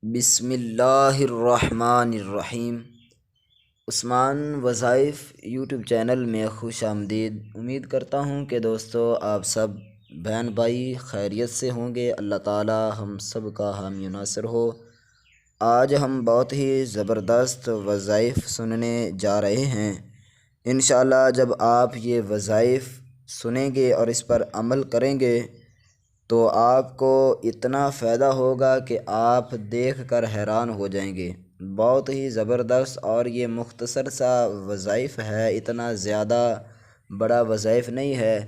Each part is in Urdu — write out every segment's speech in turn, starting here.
بسم اللہ الرحمن الرحیم۔ عثمان وظائف یوٹیوب چینل میں خوش آمدید۔ امید کرتا ہوں کہ دوستو آپ سب بہن بھائی خیریت سے ہوں گے۔ اللہ تعالی ہم سب کا حامی و ناصر ہو۔ آج ہم بہت ہی زبردست وظائف سننے جا رہے ہیں۔ انشاءاللہ جب آپ یہ وظائف سنیں گے اور اس پر عمل کریں گے تو آپ کو اتنا فائدہ ہوگا کہ آپ دیکھ کر حیران ہو جائیں گے۔ بہت ہی زبردست اور یہ مختصر سا وظائف ہے، اتنا زیادہ بڑا وظائف نہیں ہے۔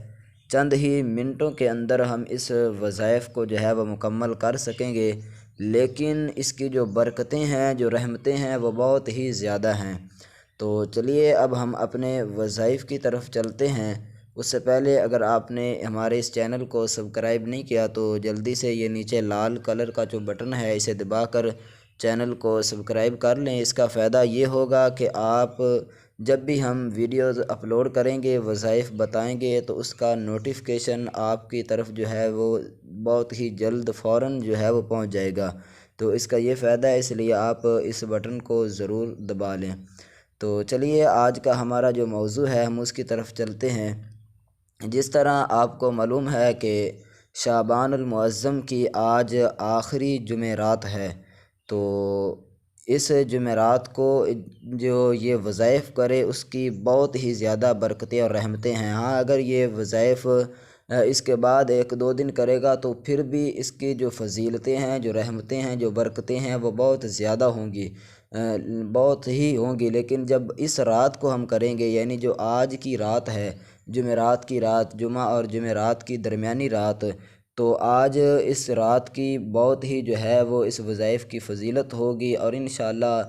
چند ہی منٹوں کے اندر ہم اس وظائف کو جو ہے وہ مکمل کر سکیں گے، لیکن اس کی جو برکتیں ہیں، جو رحمتیں ہیں، وہ بہت ہی زیادہ ہیں۔ تو چلیے اب ہم اپنے وظائف کی طرف چلتے ہیں۔ اس سے پہلے اگر آپ نے ہمارے اس چینل کو سبسکرائب نہیں کیا تو جلدی سے یہ نیچے لال کلر کا جو بٹن ہے اسے دبا کر چینل کو سبسکرائب کر لیں۔ اس کا فائدہ یہ ہوگا کہ آپ جب بھی ہم ویڈیوز اپلوڈ کریں گے، وظائف بتائیں گے، تو اس کا نوٹیفیکیشن آپ کی طرف جو ہے وہ بہت ہی جلد فوراً جو ہے وہ پہنچ جائے گا۔ تو اس کا یہ فائدہ ہے، اس لیے آپ اس بٹن کو ضرور دبا لیں۔ تو چلیے آج کا ہمارا جو موضوع ہے ہم اس کی طرف چلتے ہیں۔ جس طرح آپ کو معلوم ہے کہ شعبان المعظم کی آج آخری جمعرات ہے، تو اس جمعرات کو جو یہ وظائف کرے اس کی بہت ہی زیادہ برکتیں اور رحمتیں ہیں۔ ہاں اگر یہ وظائف اس کے بعد ایک دو دن کرے گا تو پھر بھی اس کی جو فضیلتیں ہیں، جو رحمتیں ہیں، جو برکتیں ہیں وہ بہت زیادہ ہوں گی، بہت ہی ہوں گی۔ لیکن جب اس رات کو ہم کریں گے، یعنی جو آج کی رات ہے، جمعرات کی رات، جمعہ اور جمعرات کی درمیانی رات، تو آج اس رات کی بہت ہی جو ہے وہ اس وظائف کی فضیلت ہوگی اور انشاءاللہ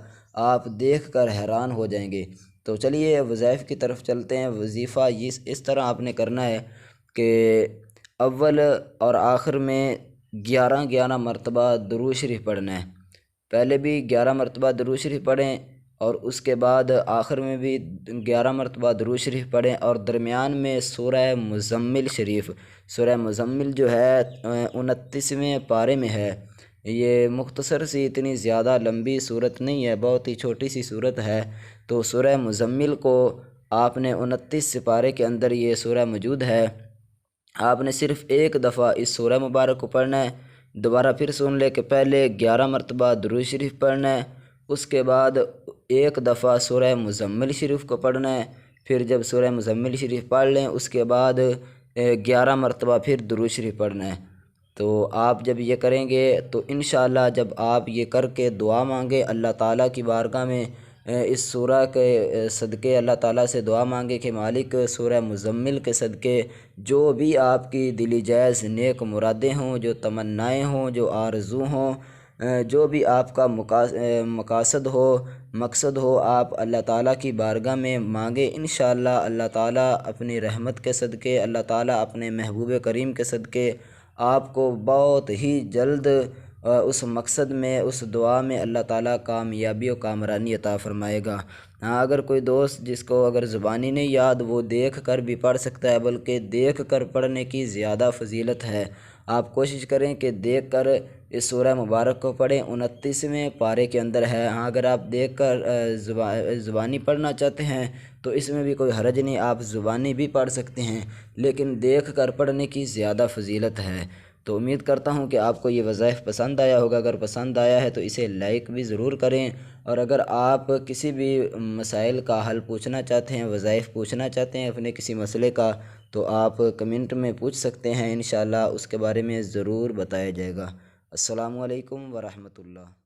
آپ دیکھ کر حیران ہو جائیں گے۔ تو چلیے وظائف کی طرف چلتے ہیں۔ وظیفہ اس طرح آپ نے کرنا ہے کہ اول اور آخر میں 11 مرتبہ درود شریف پڑھنا ہے۔ پہلے بھی 11 مرتبہ درود شریف پڑھیں اور اس کے بعد آخر میں بھی 11 مرتبہ درود شریف پڑھیں، اور درمیان میں سورہ مزمل شریف، سورہ مزمل جو ہے 29ویں پارے میں ہے۔ یہ مختصر سی، اتنی زیادہ لمبی صورت نہیں ہے، بہت ہی چھوٹی سی صورت ہے۔ تو سورہ مزمل کو آپ نے 29 سپارے کے اندر یہ سورہ موجود ہے، آپ نے صرف ایک دفعہ اس سورہ مبارک کو پڑھنا ہے۔ دوبارہ پھر سن لے کہ پہلے 11 مرتبہ درود شریف پڑھنا ہے، اس کے بعد ایک دفعہ سورہ مزمل شریف کو پڑھنا ہے، پھر جب سورہ مزمل شریف پڑھ لیں اس کے بعد 11 مرتبہ پھر درود شریف پڑھنا ہے۔ تو آپ جب یہ کریں گے تو انشاءاللہ جب آپ یہ کر کے دعا مانگے اللہ تعالیٰ کی بارگاہ میں، اس سورہ کے صدقے اللہ تعالیٰ سے دعا مانگے کہ مالک سورہ مزمل کے صدقے جو بھی آپ کی دلی جائز نیک مرادیں ہوں، جو تمنائیں ہوں، جو آرزو ہوں، جو بھی آپ کا مقاصد ہو، مقصد ہو، آپ اللہ تعالیٰ کی بارگاہ میں مانگے۔ انشاءاللہ اللہ تعالیٰ اپنی رحمت کے صدقے، اللہ تعالیٰ اپنے محبوب کریم کے صدقے آپ کو بہت ہی جلد اس مقصد میں، اس دعا میں اللہ تعالیٰ کامیابی و کامرانی عطا فرمائے گا۔ ہاں اگر کوئی دوست جس کو اگر زبانی نہیں یاد، وہ دیکھ کر بھی پڑھ سکتا ہے، بلکہ دیکھ کر پڑھنے کی زیادہ فضیلت ہے۔ آپ کوشش کریں کہ دیکھ کر اس سورہ مبارک کو پڑھیں، 29ویں پارے کے اندر ہے۔ ہاں اگر آپ دیکھ کر زبانی پڑھنا چاہتے ہیں تو اس میں بھی کوئی حرج نہیں، آپ زبانی بھی پڑھ سکتے ہیں، لیکن دیکھ کر پڑھنے کی زیادہ فضیلت ہے۔ تو امید کرتا ہوں کہ آپ کو یہ وظائف پسند آیا ہوگا۔ اگر پسند آیا ہے تو اسے لائک بھی ضرور کریں، اور اگر آپ کسی بھی مسائل کا حل پوچھنا چاہتے ہیں، وظائف پوچھنا چاہتے ہیں اپنے کسی مسئلے کا، تو آپ کمنٹ میں پوچھ سکتے ہیں، انشاءاللہ اس کے بارے میں ضرور بتایا جائے گا۔ السلام علیکم ورحمۃ اللہ۔